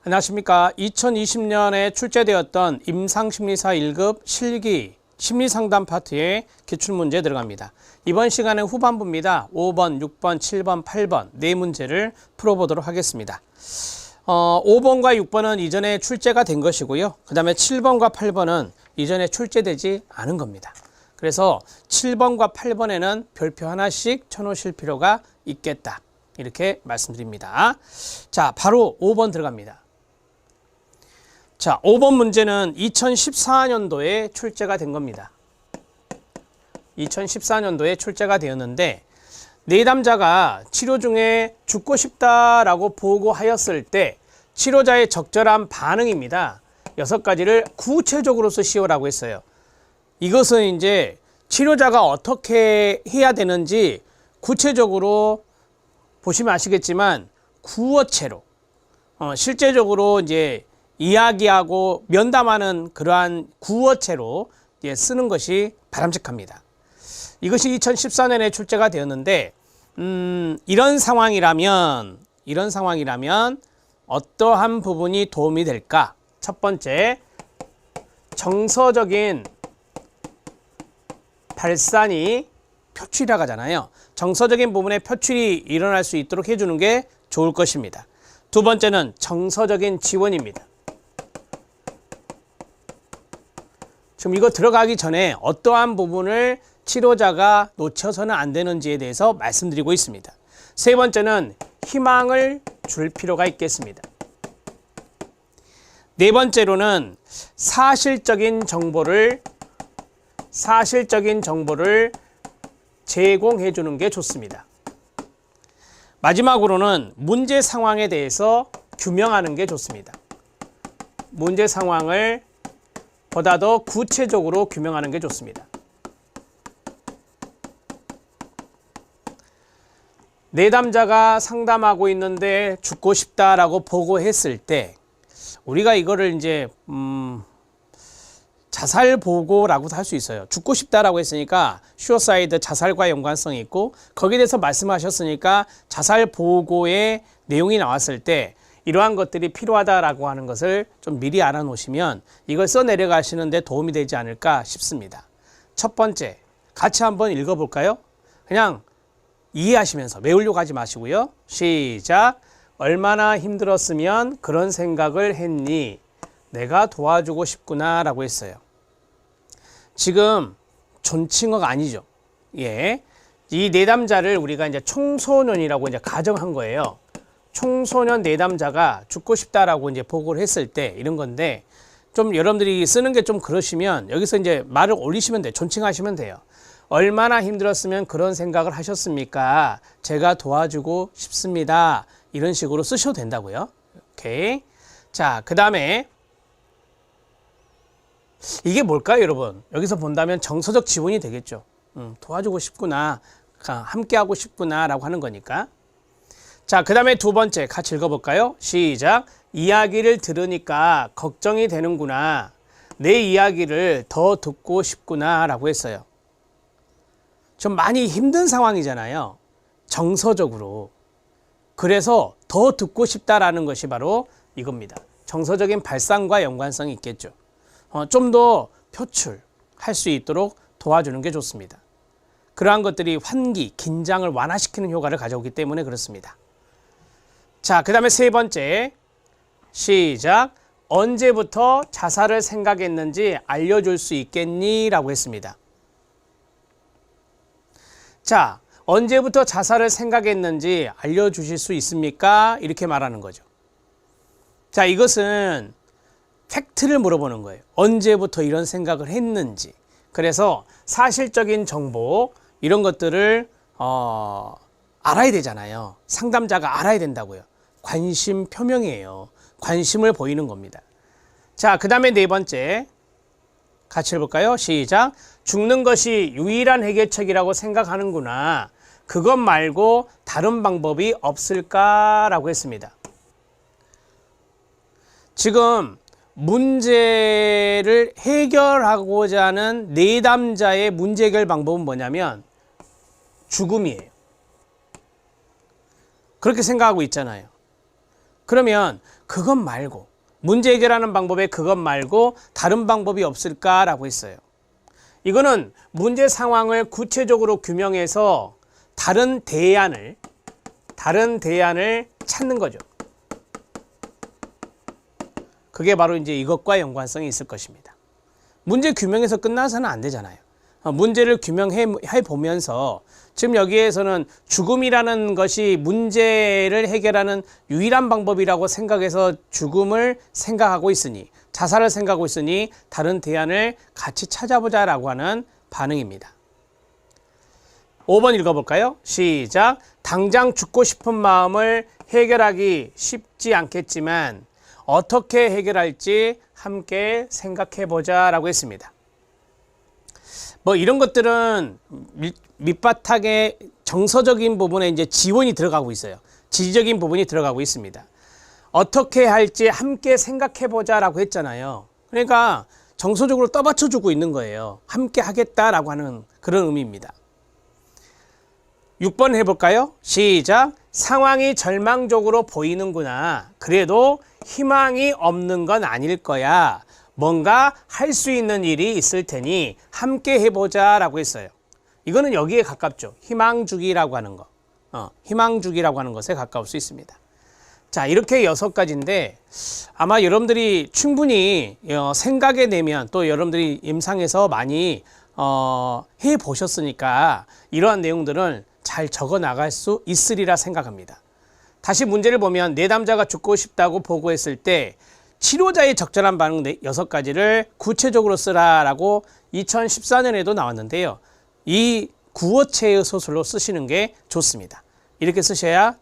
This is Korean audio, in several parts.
안녕하십니까. 2020년에 출제되었던 임상심리사 1급 실기 심리상담 파트의 기출문제 들어갑니다. 이번 시간은 후반부입니다. 5번, 6번, 7번, 8번 네 문제를 풀어보도록 하겠습니다. 5번과 6번은 이전에 출제가 된 것이고요. 그 다음에 7번과 8번은 이전에 출제되지 않은 겁니다. 그래서 7번과 8번에는 별표 하나씩 쳐놓으실 필요가 있겠다. 이렇게 말씀드립니다. 자, 바로 5번 들어갑니다. 자, 5번 문제는 2014년도에 출제가 된 겁니다. 2014년도에 출제가 되었는데 내담자가 치료 중에 죽고 싶다라고 보고하였을 때 치료자의 적절한 반응입니다. 6가지를 구체적으로 쓰시오라고 했어요. 이것은 이제 치료자가 어떻게 해야 되는지 구체적으로 보시면 아시겠지만 구어체로 실제적으로 이제 이야기하고 면담하는 그러한 구어체로 쓰는 것이 바람직합니다. 이것이 2014년에 출제가 되었는데 이런 상황이라면 어떠한 부분이 도움이 될까? 첫 번째, 정서적인 발산이 표출이라고 하잖아요. 정서적인 부분에 표출이 일어날 수 있도록 해주는 게 좋을 것입니다. 두 번째는 정서적인 지원입니다. 지금 이거 들어가기 전에 어떠한 부분을 치료자가 놓쳐서는 안 되는지에 대해서 말씀드리고 있습니다. 세 번째는 희망을 줄 필요가 있겠습니다. 네 번째로는 사실적인 정보를 제공해 주는 게 좋습니다. 마지막으로는 문제 상황에 대해서 규명하는 게 좋습니다. 문제 상황을 보다 더 구체적으로 규명하는 게 좋습니다. 내담자가 상담하고 있는데 죽고 싶다라고 보고했을 때 우리가 이거를 이제 자살 보고라고도 할 수 있어요. 죽고 싶다라고 했으니까 슈어사이드 자살과 연관성이 있고 거기에 대해서 말씀하셨으니까 자살 보고의 내용이 나왔을 때 이러한 것들이 필요하다라고 하는 것을 좀 미리 알아놓으시면 이걸 써내려가시는데 도움이 되지 않을까 싶습니다. 첫 번째, 같이 한번 읽어볼까요? 그냥 이해하시면서 외우려고 하지 마시고요. 시작. 얼마나 힘들었으면 그런 생각을 했니? 내가 도와주고 싶구나 라고 했어요. 지금 존칭어가 아니죠. 예. 이 내담자를 우리가 이제 청소년이라고 이제 가정한 거예요. 청소년 내담자가 죽고 싶다라고 이제 보고를 했을 때 이런 건데 좀 여러분들이 쓰는 게 좀 그러시면 여기서 이제 말을 올리시면 돼요. 존칭하시면 돼요. 얼마나 힘들었으면 그런 생각을 하셨습니까? 제가 도와주고 싶습니다. 이런 식으로 쓰셔도 된다고요. 오케이. 자, 그 다음에 이게 뭘까요, 여러분? 여기서 본다면 정서적 지원이 되겠죠. 도와주고 싶구나, 함께하고 싶구나 라고 하는 거니까. 자, 그 다음에 두 번째 같이 읽어볼까요? 시작. 이야기를 들으니까 걱정이 되는구나. 내 이야기를 더 듣고 싶구나 라고 했어요. 좀 많이 힘든 상황이잖아요. 정서적으로. 그래서 더 듣고 싶다라는 것이 바로 이겁니다. 정서적인 발상과 연관성이 있겠죠. 좀 더 표출할 수 있도록 도와주는 게 좋습니다. 그러한 것들이 환기, 긴장을 완화시키는 효과를 가져오기 때문에 그렇습니다. 자, 그 다음에 세 번째. 시작. 언제부터 자살을 생각했는지 알려줄 수 있겠니? 라고 했습니다. 자, 언제부터 자살을 생각했는지 알려주실 수 있습니까? 이렇게 말하는 거죠. 자, 이것은 팩트를 물어보는 거예요. 언제부터 이런 생각을 했는지. 그래서 사실적인 정보 이런 것들을 알아야 되잖아요. 상담자가 알아야 된다고요. 관심 표명이에요. 관심을 보이는 겁니다. 자, 그 다음에 네 번째 같이 해볼까요? 시작. 죽는 것이 유일한 해결책이라고 생각하는구나. 그것 말고 다른 방법이 없을까라고 했습니다. 지금 문제를 해결하고자 하는 내담자의 문제 해결 방법은 뭐냐면 죽음이에요. 그렇게 생각하고 있잖아요. 그러면 그것 말고 문제 해결하는 방법에 그것 말고 다른 방법이 없을까라고 했어요. 이거는 문제 상황을 구체적으로 규명해서 다른 대안을 찾는 거죠. 그게 바로 이제 이것과 연관성이 있을 것입니다. 문제 규명에서 끝나서는 안 되잖아요. 문제를 규명해 보면서 지금 여기에서는 죽음이라는 것이 문제를 해결하는 유일한 방법이라고 생각해서 죽음을 생각하고 있으니, 자살을 생각하고 있으니 다른 대안을 같이 찾아보자라고 하는 반응입니다. 5번 읽어볼까요? 시작. 당장 죽고 싶은 마음을 해결하기 쉽지 않겠지만 어떻게 해결할지 함께 생각해보자 라고 했습니다. 뭐 이런 것들은 밑바탕의 정서적인 부분에 이제 지원이 들어가고 있어요. 지지적인 부분이 들어가고 있습니다. 어떻게 할지 함께 생각해보자 라고 했잖아요. 그러니까 정서적으로 떠받쳐주고 있는 거예요. 함께 하겠다라고 하는 그런 의미입니다. 6번 해볼까요? 시작. 상황이 절망적으로 보이는구나. 그래도 희망이 없는 건 아닐 거야. 뭔가 할 수 있는 일이 있을 테니 함께 해보자 라고 했어요. 이거는 여기에 가깝죠. 희망주기라고 하는 거. 희망주기라고 하는 것에 가까울 수 있습니다. 자, 이렇게 6가지인데 아마 여러분들이 충분히 생각해 내면 또 여러분들이 임상에서 많이 해보셨으니까 이러한 내용들을 잘 적어 나갈 수 있으리라 생각합니다. 다시 문제를 보면 내담자가 죽고 싶다고 보고했을 때 치료자의 적절한 반응 6가지를 구체적으로 쓰라라고 2014년에도 나왔는데요. 이 구어체의 소설로 쓰시는 게 좋습니다. 이렇게 쓰셔야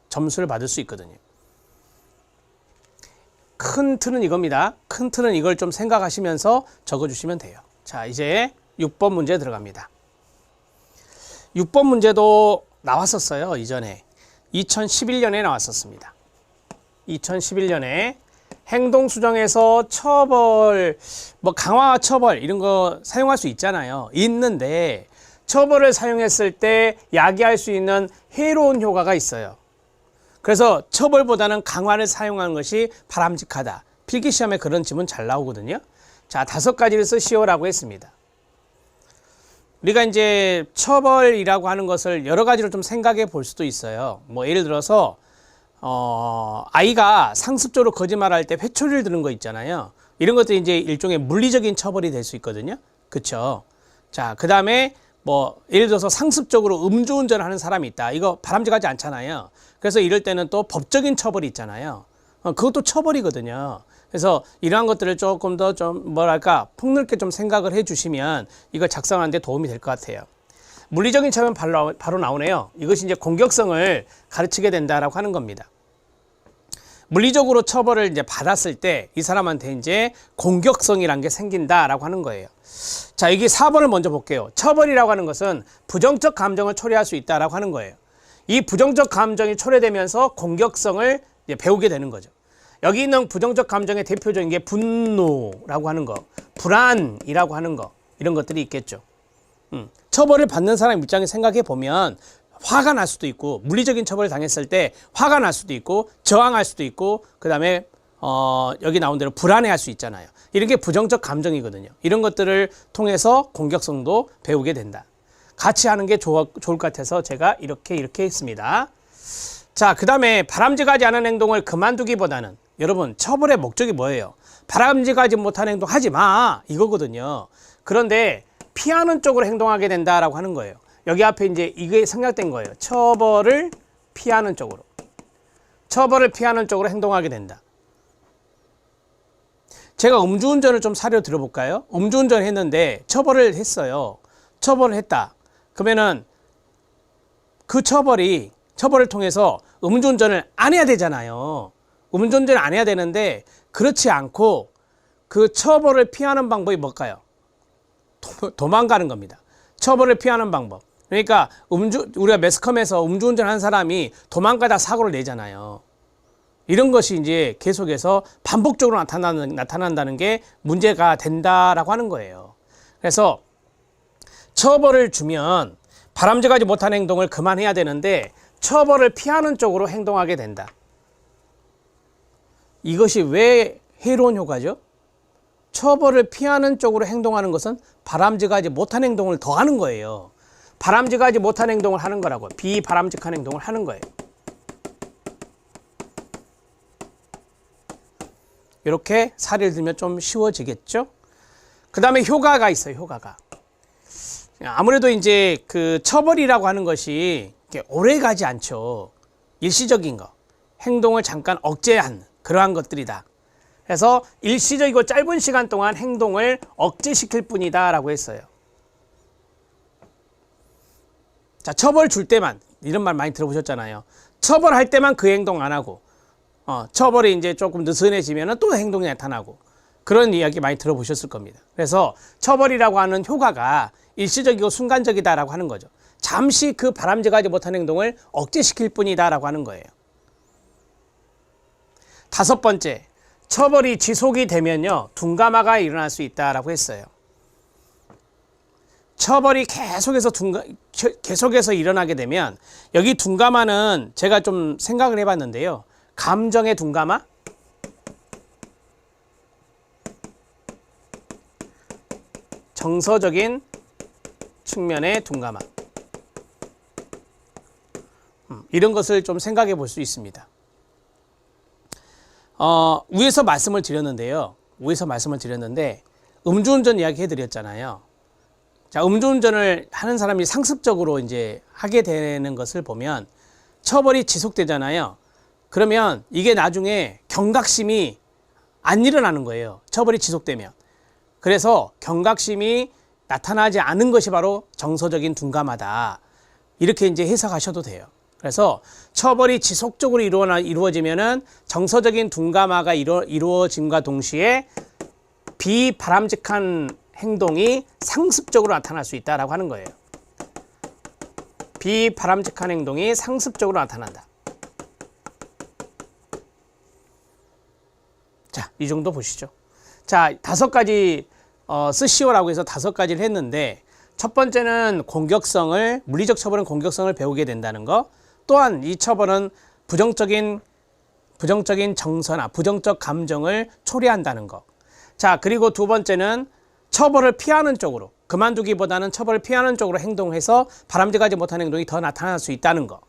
점수를 받을 수 있거든요. 큰 틀은 이겁니다. 큰 틀은 이걸 좀 생각하시면서 적어주시면 돼요. 자, 이제 6번 문제 들어갑니다. 6번 문제도 나왔었어요. 이전에 2011년에 나왔었습니다. 2011년에 행동수정에서 처벌, 강화 처벌 이런 거 사용할 수 있잖아요. 있는데 처벌을 사용했을 때 야기할 수 있는 해로운 효과가 있어요. 그래서 처벌보다는 강화를 사용하는 것이 바람직하다. 필기시험에 그런 지문 잘 나오거든요. 자, 5가지를 쓰시오라고 했습니다. 우리가 이제 처벌이라고 하는 것을 여러 가지로 좀 생각해 볼 수도 있어요. 뭐 예를 들어서 아이가 상습적으로 거짓말할 때 회초리를 드는 거 있잖아요. 이런 것도 이제 일종의 물리적인 처벌이 될 수 있거든요. 그렇죠? 자, 그다음에 뭐 예를 들어서 상습적으로 음주운전을 하는 사람이 있다. 이거 바람직하지 않잖아요. 그래서 이럴 때는 또 법적인 처벌이 있잖아요. 그것도 처벌이거든요. 그래서 이러한 것들을 조금 더 좀 뭐랄까 폭넓게 좀 생각을 해주시면 이걸 작성하는 데 도움이 될 것 같아요. 물리적인 처벌은 바로 나오네요. 이것이 이제 공격성을 가르치게 된다라고 하는 겁니다. 물리적으로 처벌을 이제 받았을 때 이 사람한테 이제 공격성이란 게 생긴다라고 하는 거예요. 자, 여기 4번을 먼저 볼게요. 처벌이라고 하는 것은 부정적 감정을 초래할 수 있다라고 하는 거예요. 이 부정적 감정이 초래되면서 공격성을 이제 배우게 되는 거죠. 여기 있는 부정적 감정의 대표적인 게 분노라고 하는 거, 불안이라고 하는 거, 이런 것들이 있겠죠. 처벌을 받는 사람 입장에 생각해 보면 화가 날 수도 있고, 물리적인 처벌을 당했을 때 화가 날 수도 있고, 저항할 수도 있고, 그 다음에 여기 나온 대로 불안해할 수 있잖아요. 이런 게 부정적 감정이거든요. 이런 것들을 통해서 공격성도 배우게 된다. 같이 하는 게 좋을 것 같아서 제가 이렇게 했습니다. 자, 그 다음에 바람직하지 않은 행동을 그만두기보다는 여러분 처벌의 목적이 뭐예요? 바람직하지 못한 행동 하지 마 이거거든요. 그런데 피하는 쪽으로 행동하게 된다라고 하는 거예요. 여기 앞에 이제 이게 생략된 거예요. 처벌을 피하는 쪽으로. 처벌을 피하는 쪽으로 행동하게 된다. 제가 음주운전을 좀 사려 들어볼까요? 음주운전을 했는데 처벌을 했어요. 처벌을 했다. 그러면은 그 처벌을 통해서 음주운전을 안 해야 되잖아요. 음주운전을 안 해야 되는데 그렇지 않고 그 처벌을 피하는 방법이 뭘까요? 도망가는 겁니다. 처벌을 피하는 방법. 그러니까 우리가 매스컴에서 음주운전 한 사람이 도망가다 사고를 내잖아요. 이런 것이 이제 계속해서 반복적으로 나타난다는 게 문제가 된다라고 하는 거예요. 그래서 처벌을 주면 바람직하지 못한 행동을 그만해야 되는데 처벌을 피하는 쪽으로 행동하게 된다. 이것이 왜 해로운 효과죠? 처벌을 피하는 쪽으로 행동하는 것은 바람직하지 못한 행동을 더 하는 거예요. 바람직하지 못한 행동을 하는 거라고. 비바람직한 행동을 하는 거예요. 이렇게 사례를 들면 좀 쉬워지겠죠? 그 다음에 효과가 있어요, 효과가. 아무래도 이제 그 처벌이라고 하는 것이 오래 가지 않죠. 일시적인 거. 행동을 잠깐 억제한 그러한 것들이다. 그래서 일시적이고 짧은 시간 동안 행동을 억제시킬 뿐이다 라고 했어요. 자, 처벌 줄 때만, 이런 말 많이 들어보셨잖아요. 처벌할 때만 그 행동 안 하고, 처벌이 이제 조금 느슨해지면 또 행동이 나타나고, 그런 이야기 많이 들어보셨을 겁니다. 그래서 처벌이라고 하는 효과가 일시적이고 순간적이다라고 하는 거죠. 잠시 그 바람직하지 못한 행동을 억제시킬 뿐이다라고 하는 거예요. 다섯 번째, 처벌이 지속이 되면요, 둔감화가 일어날 수 있다라고 했어요. 처벌이 계속해서 일어나게 되면, 여기 둔감화는 제가 좀 생각을 해봤는데요. 감정의 둔감화, 정서적인 측면의 둔감화, 이런 것을 좀 생각해 볼 수 있습니다. 위에서 말씀을 드렸는데요. 음주운전 이야기 해드렸잖아요. 자, 음주운전을 하는 사람이 상습적으로 이제 하게 되는 것을 보면 처벌이 지속되잖아요. 그러면 이게 나중에 경각심이 안 일어나는 거예요. 처벌이 지속되면. 그래서 경각심이 나타나지 않은 것이 바로 정서적인 둔감하다. 이렇게 이제 해석하셔도 돼요. 그래서 처벌이 지속적으로 이루어지면은 정서적인 둔감화가 이루어짐과 동시에 비바람직한 행동이 상습적으로 나타날 수 있다라고 하는 거예요. 비바람직한 행동이 상습적으로 나타난다. 자, 이 정도 보시죠. 자, 5가지 쓰시오라고 해서 5가지를 했는데, 첫 번째는 물리적 처벌은 공격성을 배우게 된다는 거. 또한 이 처벌은 부정적인 정서나 부정적 감정을 초래한다는 거. 자, 그리고 두 번째는 처벌을 피하는 쪽으로, 그만두기보다는 처벌을 피하는 쪽으로 행동해서 바람직하지 못한 행동이 더 나타날 수 있다는 거.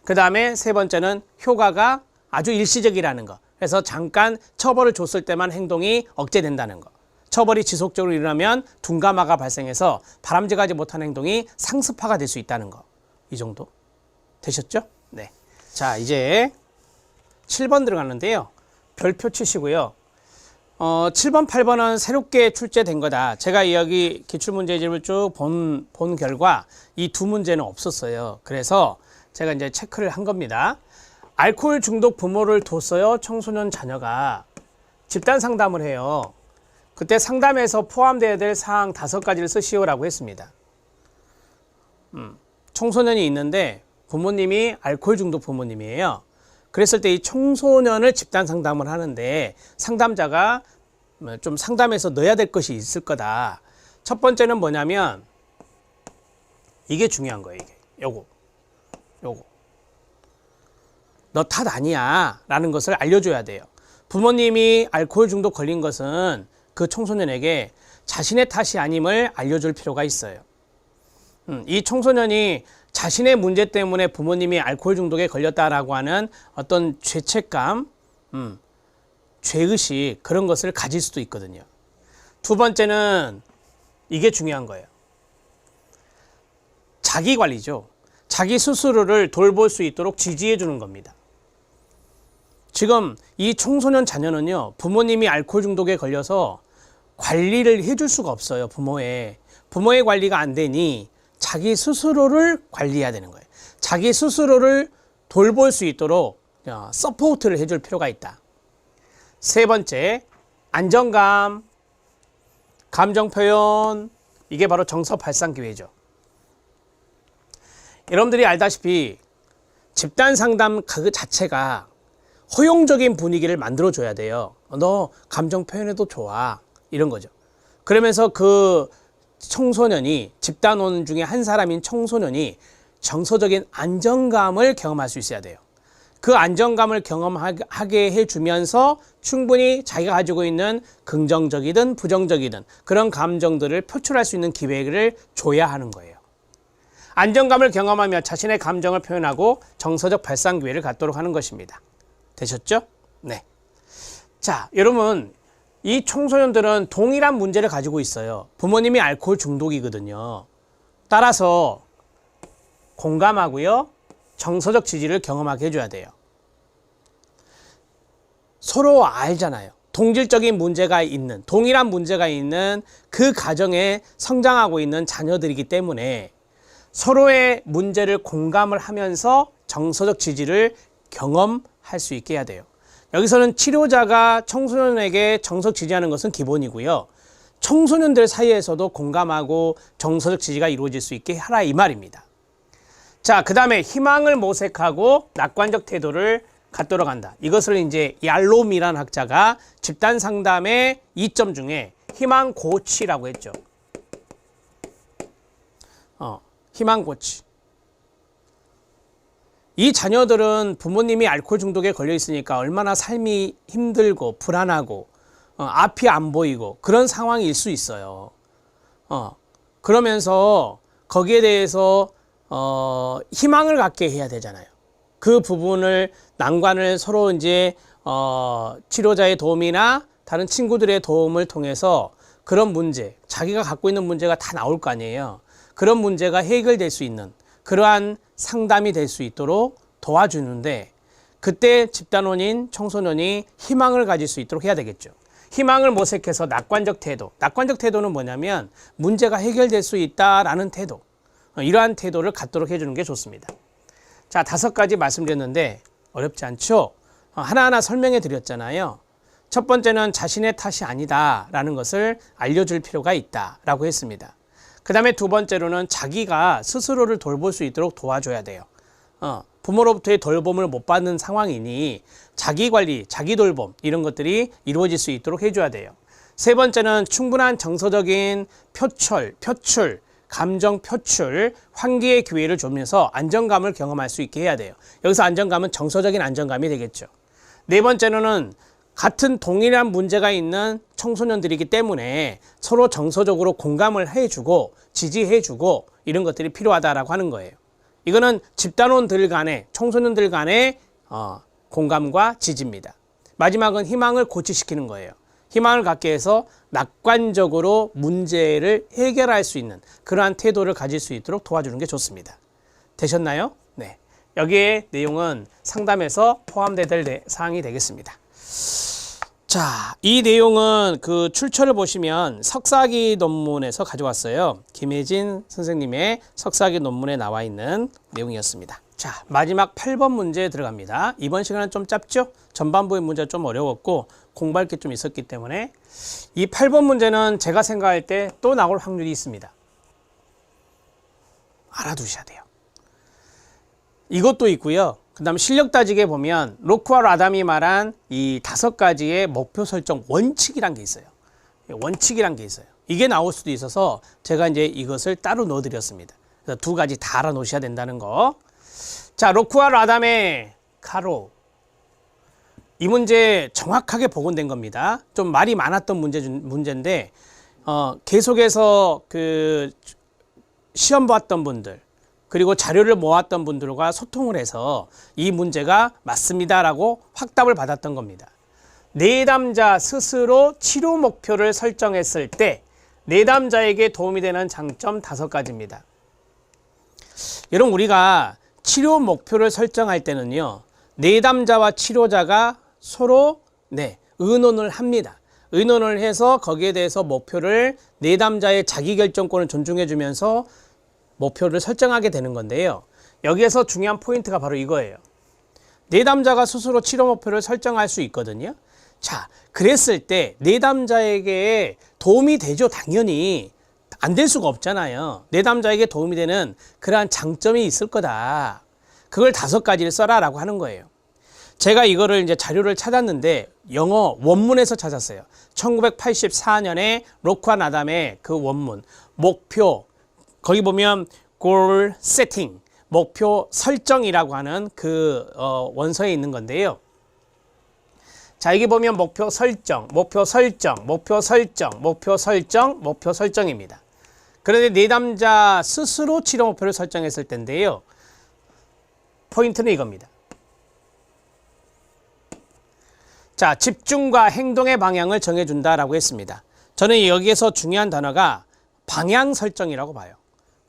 그 다음에 세 번째는 효과가 아주 일시적이라는 거. 그래서 잠깐 처벌을 줬을 때만 행동이 억제된다는 거. 처벌이 지속적으로 일어나면 둔감화가 발생해서 바람직하지 못한 행동이 상습화가 될 수 있다는 거. 이 정도 되셨죠? 네. 자, 이제 7번 들어가는데요. 별표 치시고요. 7번, 8번은 새롭게 출제된 거다. 제가 여기 기출문제집을 쭉 본 결과 이 두 문제는 없었어요. 그래서 제가 이제 체크를 한 겁니다. 알코올 중독 부모를 뒀어요. 청소년 자녀가 집단 상담을 해요. 그때 상담에서 포함되어야 될 사항 5가지를 쓰시오라고 했습니다. 청소년이 있는데 부모님이 알코올 중독 부모님이에요. 그랬을 때 이 청소년을 집단 상담을 하는데 상담자가 좀 상담에서 넣어야 될 것이 있을 거다. 첫 번째는 뭐냐면 이게 중요한 거예요. 이게 요거 너 탓 아니야 라는 것을 알려줘야 돼요. 부모님이 알코올 중독 걸린 것은 그 청소년에게 자신의 탓이 아님을 알려줄 필요가 있어요. 이 청소년이 자신의 문제 때문에 부모님이 알코올 중독에 걸렸다라고 하는 어떤 죄책감, 죄의식, 그런 것을 가질 수도 있거든요. 두 번째는 이게 중요한 거예요. 자기 관리죠. 자기 스스로를 돌볼 수 있도록 지지해 주는 겁니다. 지금 이 청소년 자녀는요, 부모님이 알코올 중독에 걸려서 관리를 해줄 수가 없어요. 부모의 관리가 안 되니 자기 스스로를 관리해야 되는 거예요. 자기 스스로를 돌볼 수 있도록 서포트를 해줄 필요가 있다. 세 번째, 안정감, 감정 표현, 이게 바로 정서 발산 기회죠. 여러분들이 알다시피 집단 상담 그 자체가 허용적인 분위기를 만들어줘야 돼요. 너 감정 표현해도 좋아, 이런 거죠. 그러면서 그 청소년이, 집단원 중에 한 사람인 청소년이 정서적인 안정감을 경험할 수 있어야 돼요. 그 안정감을 경험하게 해주면서 충분히 자기가 가지고 있는 긍정적이든 부정적이든 그런 감정들을 표출할 수 있는 기회를 줘야 하는 거예요. 안정감을 경험하며 자신의 감정을 표현하고 정서적 발산 기회를 갖도록 하는 것입니다. 되셨죠? 네. 자, 여러분, 이 청소년들은 동일한 문제를 가지고 있어요. 부모님이 알코올 중독이거든요. 따라서 공감하고요, 정서적 지지를 경험하게 해줘야 돼요. 서로 알잖아요. 동질적인 문제가 있는, 동일한 문제가 있는 그 가정에 성장하고 있는 자녀들이기 때문에 서로의 문제를 공감을 하면서 정서적 지지를 경험할 수 있게 해야 돼요. 여기서는 치료자가 청소년에게 정서적 지지하는 것은 기본이고요. 청소년들 사이에서도 공감하고 정서적 지지가 이루어질 수 있게 하라 이 말입니다. 자, 그 다음에 희망을 모색하고 낙관적 태도를 갖도록 한다. 이것을 이제 얄롬이라는 학자가 집단 상담의 이점 중에 희망 고치라고 했죠. 희망 고치. 이 자녀들은 부모님이 알코올 중독에 걸려 있으니까 얼마나 삶이 힘들고 불안하고 앞이 안 보이고 그런 상황일 수 있어요. 그러면서 거기에 대해서 희망을 갖게 해야 되잖아요. 그 부분을 난관을 서로 이제 치료자의 도움이나 다른 친구들의 도움을 통해서 그런 문제, 자기가 갖고 있는 문제가 다 나올 거 아니에요. 그런 문제가 해결될 수 있는 그러한 상담이 될 수 있도록 도와주는데, 그때 집단원인 청소년이 희망을 가질 수 있도록 해야 되겠죠. 희망을 모색해서 낙관적 태도. 낙관적 태도는 뭐냐면 문제가 해결될 수 있다라는 태도. 이러한 태도를 갖도록 해주는 게 좋습니다. 자, 5가지 말씀드렸는데 어렵지 않죠? 하나하나 설명해 드렸잖아요. 첫 번째는 자신의 탓이 아니다라는 것을 알려줄 필요가 있다라고 했습니다. 그 다음에 두 번째로는 자기가 스스로를 돌볼 수 있도록 도와줘야 돼요. 부모로부터의 돌봄을 못 받는 상황이니 자기 관리, 자기 돌봄 이런 것들이 이루어질 수 있도록 해줘야 돼요. 세 번째는 충분한 정서적인 표출, 감정 표출, 환기의 기회를 주면서 안정감을 경험할 수 있게 해야 돼요. 여기서 안정감은 정서적인 안정감이 되겠죠. 네 번째로는 같은 동일한 문제가 있는 청소년들이기 때문에 서로 정서적으로 공감을 해주고 지지해주고 이런 것들이 필요하다라고 하는 거예요. 이거는 집단원들 간의, 청소년들 간의 공감과 지지입니다. 마지막은 희망을 고치시키는 거예요. 희망을 갖게 해서 낙관적으로 문제를 해결할 수 있는 그러한 태도를 가질 수 있도록 도와주는 게 좋습니다. 되셨나요? 네. 여기에 내용은 상담에서 포함될 사항이 되겠습니다. 자, 이 내용은 그 출처를 보시면 석사기 논문에서 가져왔어요. 김혜진 선생님의 석사기 논문에 나와 있는 내용이었습니다. 자, 마지막 8번 문제에 들어갑니다. 이번 시간은 좀 짧죠? 전반부의 문제가 좀 어려웠고 공부할 게 좀 있었기 때문에 이 8번 문제는 제가 생각할 때 또 나올 확률이 있습니다. 알아두셔야 돼요. 이것도 있고요. 그 다음 실력 따지게 보면 로크와 라담이 말한 이 5가지의 목표 설정 원칙이란 게 있어요. 원칙이란 게 있어요. 이게 나올 수도 있어서 제가 이제 이것을 따로 넣어드렸습니다. 그래서 2가지 다 알아놓으셔야 된다는 거. 자, 로크와 라담의 카로. 이 문제 정확하게 복원된 겁니다. 좀 말이 많았던 문제인데 계속해서 그 시험 봤던 분들 그리고 자료를 모았던 분들과 소통을 해서 이 문제가 맞습니다라고 확답을 받았던 겁니다. 내담자 스스로 치료 목표를 설정했을 때 내담자에게 도움이 되는 장점 5가지입니다. 여러분, 우리가 치료 목표를 설정할 때는요, 내담자와 치료자가 서로 의논을 합니다. 의논을 해서 거기에 대해서 목표를 내담자의 자기결정권을 존중해 주면서 목표를 설정하게 되는 건데요. 여기에서 중요한 포인트가 바로 이거예요. 내담자가 스스로 치료 목표를 설정할 수 있거든요. 자, 그랬을 때 내담자에게 도움이 되죠. 당연히 안 될 수가 없잖아요. 내담자에게 도움이 되는 그러한 장점이 있을 거다. 그걸 5가지를 써라라고 하는 거예요. 제가 이거를 이제 자료를 찾았는데 영어 원문에서 찾았어요. 1984년에 로크와 라담의 그 원문, 목표, 거기 보면 goal setting, 목표 설정이라고 하는 그 원서에 있는 건데요. 자, 여기 보면 목표 설정, 목표 설정, 목표 설정, 목표 설정, 목표 설정입니다. 그런데 내담자 스스로 치료 목표를 설정했을 텐데요. 포인트는 이겁니다. 자, 집중과 행동의 방향을 정해준다라고 했습니다. 저는 여기에서 중요한 단어가 방향 설정이라고 봐요.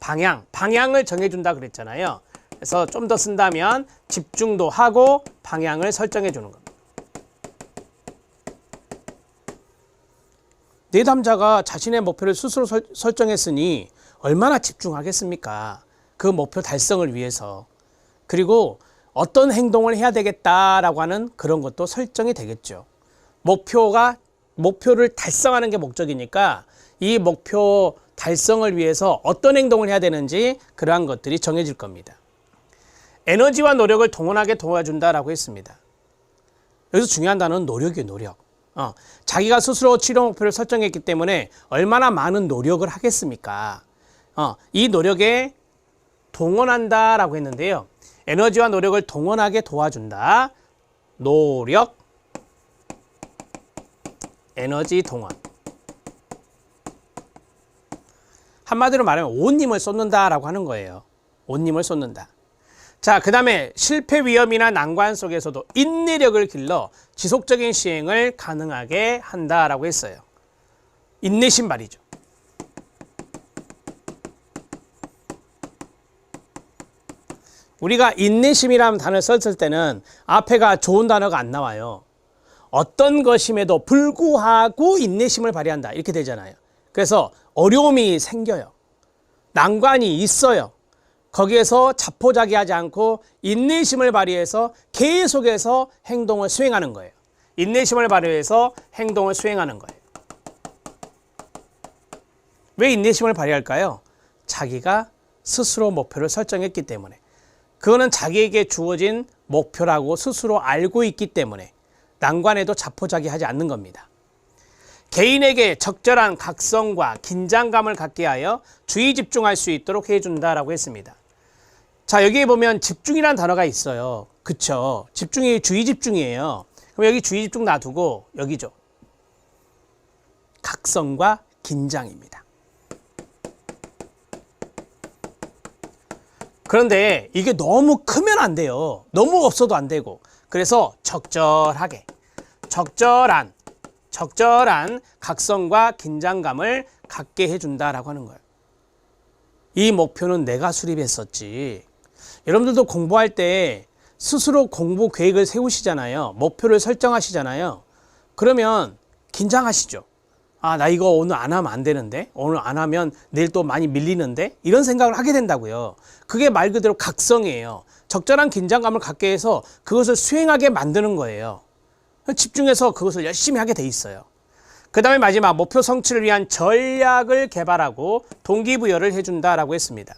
방향을 정해준다 그랬잖아요. 그래서 좀 더 쓴다면 집중도 하고 방향을 설정해 주는 겁니다. 내담자가 자신의 목표를 스스로 설정했으니 얼마나 집중하겠습니까? 그 목표 달성을 위해서. 그리고 어떤 행동을 해야 되겠다라고 하는 그런 것도 설정이 되겠죠. 목표를 달성하는 게 목적이니까 이 목표 달성을 위해서 어떤 행동을 해야 되는지 그러한 것들이 정해질 겁니다. 에너지와 노력을 동원하게 도와준다라고 했습니다. 여기서 중요한 단어는 노력이에요, 노력. 자기가 스스로 치료 목표를 설정했기 때문에 얼마나 많은 노력을 하겠습니까? 이 노력에 동원한다라고 했는데요. 에너지와 노력을 동원하게 도와준다. 노력, 에너지 동원. 한마디로 말하면 온 힘을 쏟는다라고 하는 거예요. 온 힘을 쏟는다. 자, 그 다음에 실패 위험이나 난관 속에서도 인내력을 길러 지속적인 시행을 가능하게 한다라고 했어요. 인내심 말이죠. 우리가 인내심이라는 단어를 썼을 때는 앞에가 좋은 단어가 안 나와요. 어떤 것임에도 불구하고 인내심을 발휘한다 이렇게 되잖아요. 그래서 어려움이 생겨요. 난관이 있어요. 거기에서 자포자기하지 않고 인내심을 발휘해서 계속해서 행동을 수행하는 거예요. 인내심을 발휘해서 행동을 수행하는 거예요. 왜 인내심을 발휘할까요? 자기가 스스로 목표를 설정했기 때문에. 그거는 자기에게 주어진 목표라고 스스로 알고 있기 때문에 난관에도 자포자기하지 않는 겁니다. 개인에게 적절한 각성과 긴장감을 갖게 하여 주의 집중할 수 있도록 해준다라고 했습니다. 자, 여기에 보면 집중이라는 단어가 있어요. 그쵸? 집중이 주의 집중이에요. 그럼 여기 주의 집중 놔두고 여기죠. 각성과 긴장입니다. 그런데 이게 너무 크면 안 돼요. 너무 없어도 안 되고. 그래서 적절하게, 적절한 각성과 긴장감을 갖게 해준다라고 하는 거예요. 이 목표는 내가 수립했었지. 여러분들도 공부할 때 스스로 공부 계획을 세우시잖아요. 목표를 설정하시잖아요. 그러면 긴장하시죠. 아, 나 이거 오늘 안 하면 안 되는데? 오늘 안 하면 내일 또 많이 밀리는데? 이런 생각을 하게 된다고요. 그게 말 그대로 각성이에요. 적절한 긴장감을 갖게 해서 그것을 수행하게 만드는 거예요. 집중해서 그것을 열심히 하게 돼 있어요. 그 다음에 마지막 목표 성취를 위한 전략을 개발하고 동기부여를 해준다라고 했습니다.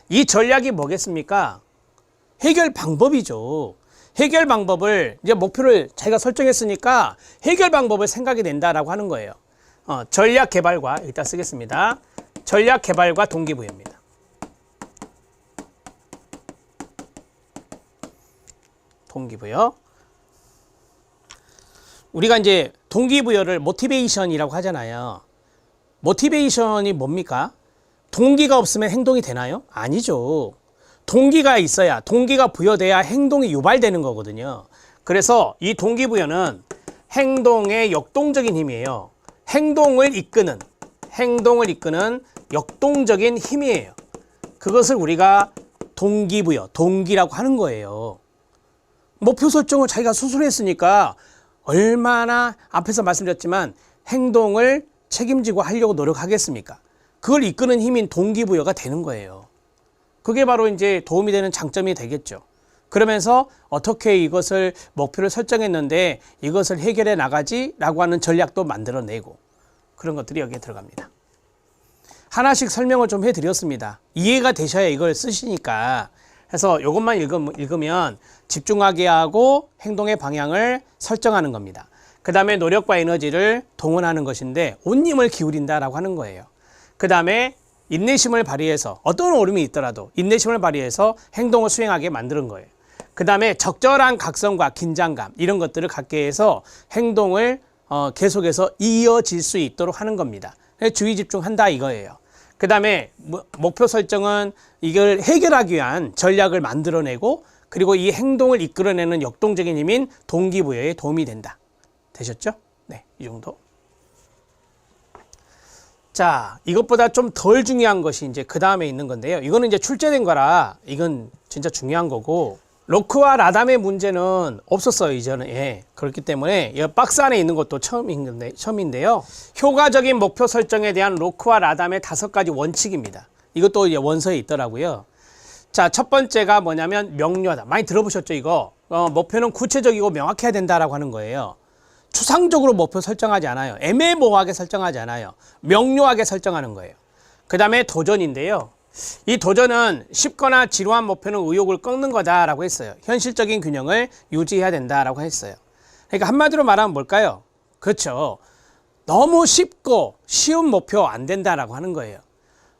이 전략이 뭐겠습니까? 해결 방법이죠. 해결 방법을 이제 목표를 자기가 설정했으니까 해결 방법을 생각이 낸다라고 하는 거예요. 전략 개발과 일단 쓰겠습니다. 전략 개발과 동기부여입니다. 동기부여. 우리가 이제 동기부여를 모티베이션이라고 하잖아요. 모티베이션이 뭡니까? 동기가 없으면 행동이 되나요? 아니죠. 동기가 있어야, 동기가 부여돼야 행동이 유발되는 거거든요. 그래서 이 동기부여는 행동의 역동적인 힘이에요. 행동을 이끄는 역동적인 힘이에요. 그것을 우리가 동기부여, 동기라고 하는 거예요. 목표 설정을 자기가 스스로 했으니까 얼마나 앞에서 말씀드렸지만 행동을 책임지고 하려고 노력하겠습니까? 그걸 이끄는 힘인 동기부여가 되는 거예요. 그게 바로 이제 도움이 되는 장점이 되겠죠. 그러면서 어떻게 이것을 목표를 설정했는데 이것을 해결해 나가지라고 하는 전략도 만들어내고 그런 것들이 여기에 들어갑니다. 하나씩 설명을 좀 해드렸습니다. 이해가 되셔야 이걸 쓰시니까. 그래서 이것만 읽으면 집중하게 하고 행동의 방향을 설정하는 겁니다. 그 다음에 노력과 에너지를 동원하는 것인데 온 힘을 기울인다라고 하는 거예요. 그 다음에 인내심을 발휘해서 어떤 어려움이 있더라도 인내심을 발휘해서 행동을 수행하게 만드는 거예요. 그 다음에 적절한 각성과 긴장감 이런 것들을 갖게 해서 행동을 계속해서 이어질 수 있도록 하는 겁니다. 주의 집중한다 이거예요. 그 다음에 목표 설정은 이걸 해결하기 위한 전략을 만들어내고 그리고 이 행동을 이끌어내는 역동적인 힘인 동기부여에 도움이 된다. 되셨죠? 네, 이 정도. 자, 이것보다 좀 덜 중요한 것이 이제 그 다음에 있는 건데요. 이거는 이제 출제된 거라 이건 진짜 중요한 거고 로크와 라담의 문제는 없었어요, 이전에. 예, 그렇기 때문에 이 박스 안에 있는 것도 처음인데요. 효과적인 목표 설정에 대한 로크와 라담의 5가지 원칙입니다. 이것도 이제 원서에 있더라고요. 자, 첫 번째가 뭐냐면 명료하다. 많이 들어보셨죠, 이거? 목표는 구체적이고 명확해야 된다라고 하는 거예요. 추상적으로 목표 설정하지 않아요. 애매모호하게 설정하지 않아요. 명료하게 설정하는 거예요. 그 다음에 도전인데요. 이 도전은 쉽거나 지루한 목표는 의욕을 꺾는 거다라고 했어요. 현실적인 균형을 유지해야 된다라고 했어요. 그러니까 한마디로 말하면 뭘까요? 그렇죠. 너무 쉽고 쉬운 목표 안 된다라고 하는 거예요.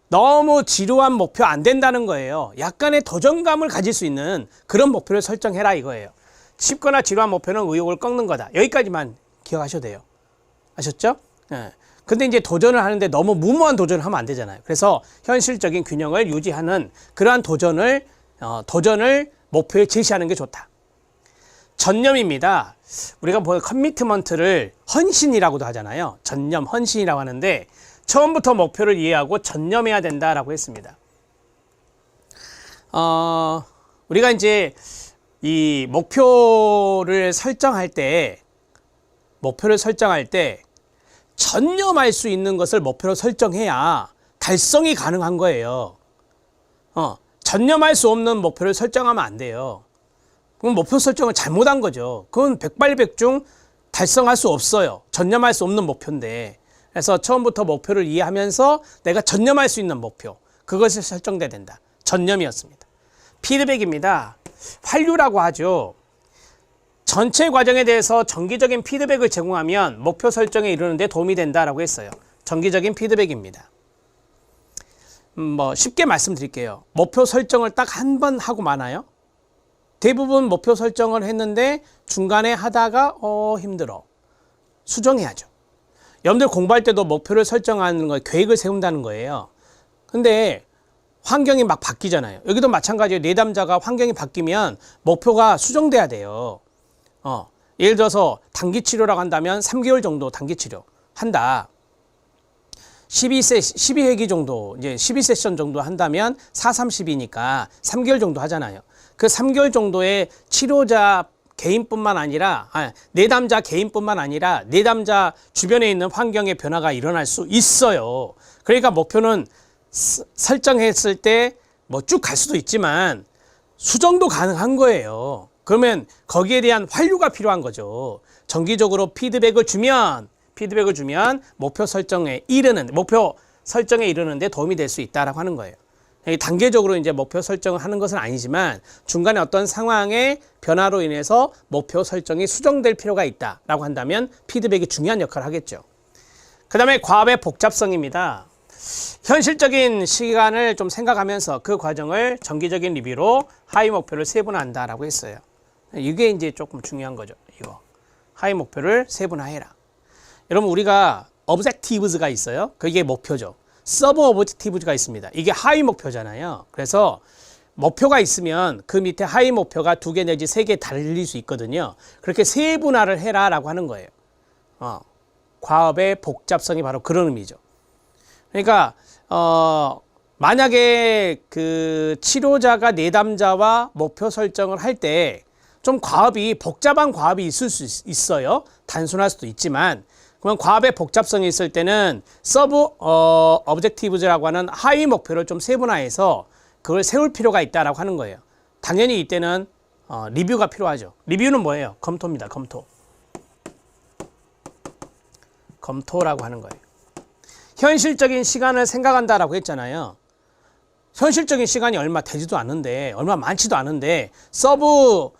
너무 지루한 목표 안 된다는 거예요. 약간의 도전감을 가질 수 있는 그런 목표를 설정해라 이거예요. 쉽거나 지루한 목표는 의욕을 꺾는 거다. 여기까지만 기억하셔도 돼요. 아셨죠? 네. 근데 이제 도전을 하는데 너무 무모한 도전을 하면 안 되잖아요. 그래서 현실적인 균형을 유지하는 그러한 도전을 목표에 제시하는 게 좋다. 전념입니다. 우리가 커미트먼트를 헌신이라고도 하잖아요. 전념, 헌신이라고 하는데 처음부터 목표를 이해하고 전념해야 된다라고 했습니다. 우리가 이제 이 목표를 설정할 때 전념할 수 있는 것을 목표로 설정해야 달성이 가능한 거예요. 전념할 수 없는 목표를 설정하면 안 돼요. 그럼 목표 설정을 잘못한 거죠. 그건 백발백중 달성할 수 없어요. 전념할 수 없는 목표인데. 그래서 처음부터 목표를 이해하면서 내가 전념할 수 있는 목표, 그것을 설정돼야 된다. 전념이었습니다. 피드백입니다. 환류라고 하죠. 전체 과정에 대해서 정기적인 피드백을 제공하면 목표 설정에 이르는 데 도움이 된다라고 했어요. 정기적인 피드백입니다. 쉽게 말씀드릴게요. 목표 설정을 딱 한 번 하고 마나요? 대부분 목표 설정을 했는데 중간에 하다가 힘들어. 수정해야죠. 여러분들 공부할 때도 목표를 설정하는 거, 계획을 세운다는 거예요. 근데 환경이 막 바뀌잖아요. 여기도 마찬가지예요. 내담자가 환경이 바뀌면 목표가 수정돼야 돼요. 예를 들어서 단기 치료라고 한다면 3개월 정도 단기 치료 한다. 12회기 정도, 이제 12세션 정도 한다면 4-3-12니까 3개월 정도 하잖아요. 그 3개월 정도의 치료자 개인뿐만 아니라, 내담자 개인뿐만 아니라 내담자 주변에 있는 환경의 변화가 일어날 수 있어요. 그러니까 목표는 설정했을 때 쭉 갈 수도 있지만 수정도 가능한 거예요. 그러면 거기에 대한 환류가 필요한 거죠. 정기적으로 피드백을 주면 목표 설정에 이르는데 도움이 될 수 있다라고 하는 거예요. 단계적으로 이제 목표 설정을 하는 것은 아니지만 중간에 어떤 상황의 변화로 인해서 목표 설정이 수정될 필요가 있다라고 한다면 피드백이 중요한 역할을 하겠죠. 그 다음에 과업의 복잡성입니다. 현실적인 시간을 좀 생각하면서 그 과정을 정기적인 리뷰로 하위 목표를 세분화한다라고 했어요. 이게 이제 조금 중요한 거죠. 이거 하위 목표를 세분화해라. 여러분 우리가 objectives가 있어요. 그게 목표죠. 서브 objectives가 있습니다. 이게 하위 목표잖아요. 그래서 목표가 있으면 그 밑에 하위 목표가 2개 내지 3개 달릴 수 있거든요. 그렇게 세분화를 해라라고 하는 거예요. 과업의 복잡성이 바로 그런 의미죠. 그러니까 만약에 그 치료자가 내담자와 목표 설정을 할 때 좀 복잡한 과업이 있을 수 있어요. 단순할 수도 있지만 그러면 과업의 복잡성이 있을 때는 서브 objectives라고 하는 하위 목표를 좀 세분화해서 그걸 세울 필요가 있다라고 하는 거예요. 당연히 이때는 리뷰가 필요하죠. 리뷰는 뭐예요? 검토입니다. 검토라고 하는 거예요. 현실적인 시간을 생각한다라고 했잖아요. 현실적인 시간이 얼마 되지도 않는데, 얼마 많지도 않은데 서브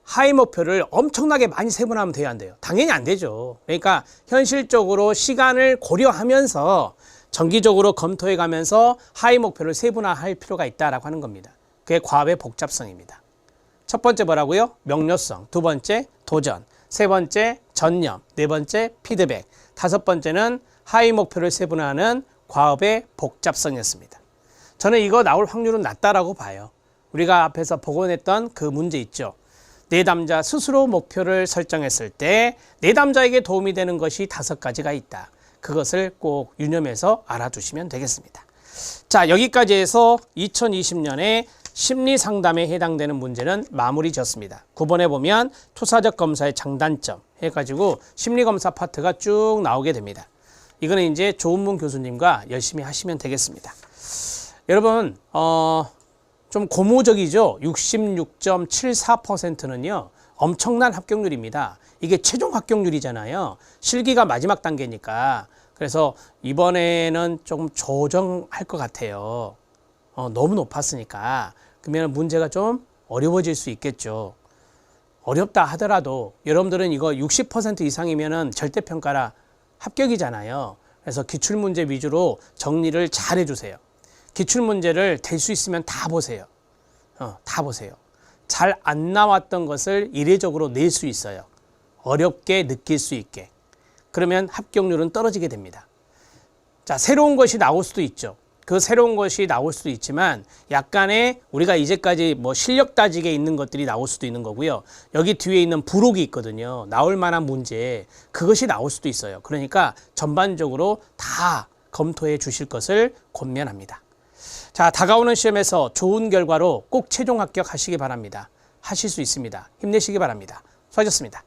하위 목표를 엄청나게 많이 세분화하면 돼요, 안 돼요? 당연히 안 되죠. 그러니까 현실적으로 시간을 고려하면서 정기적으로 검토해 가면서 하위 목표를 세분화할 필요가 있다라고 하는 겁니다. 그게 과업의 복잡성입니다. 첫 번째 뭐라고요? 명료성. 두 번째 도전. 세 번째 전념. 네 번째 피드백. 다섯 번째는 하위 목표를 세분화하는 과업의 복잡성이었습니다. 저는 이거 나올 확률은 낮다라고 봐요. 우리가 앞에서 복원했던 그 문제 있죠. 내담자 스스로 목표를 설정했을 때 내담자에게 도움이 되는 것이 5가지가 있다. 그것을 꼭 유념해서 알아두시면 되겠습니다. 자, 여기까지 해서 2020년에 심리상담에 해당되는 문제는 마무리 지었습니다. 9번에 보면 투사적 검사의 장단점 해가지고 심리검사 파트가 쭉 나오게 됩니다. 이거는 이제 조은문 교수님과 열심히 하시면 되겠습니다. 여러분, 좀 고무적이죠? 66.74%는요, 엄청난 합격률입니다. 이게 최종 합격률이잖아요. 실기가 마지막 단계니까. 그래서 이번에는 조금 조정할 것 같아요. 너무 높았으니까. 그러면 문제가 좀 어려워질 수 있겠죠. 어렵다 하더라도 여러분들은 이거 60% 이상이면은 절대평가라 합격이잖아요. 그래서 기출문제 위주로 정리를 잘 해주세요. 기출문제를 될 수 있으면 다 보세요. 다 보세요. 잘 안 나왔던 것을 이례적으로 낼 수 있어요. 어렵게 느낄 수 있게. 그러면 합격률은 떨어지게 됩니다. 자, 새로운 것이 나올 수도 있죠. 그 새로운 것이 나올 수도 있지만 약간의 우리가 이제까지 뭐 실력 따지게 있는 것들이 나올 수도 있는 거고요. 여기 뒤에 있는 부록이 있거든요. 나올 만한 문제, 그것이 나올 수도 있어요. 그러니까 전반적으로 다 검토해 주실 것을 권면합니다. 자, 다가오는 시험에서 좋은 결과로 꼭 최종 합격하시기 바랍니다. 하실 수 있습니다. 힘내시기 바랍니다. 수고하셨습니다.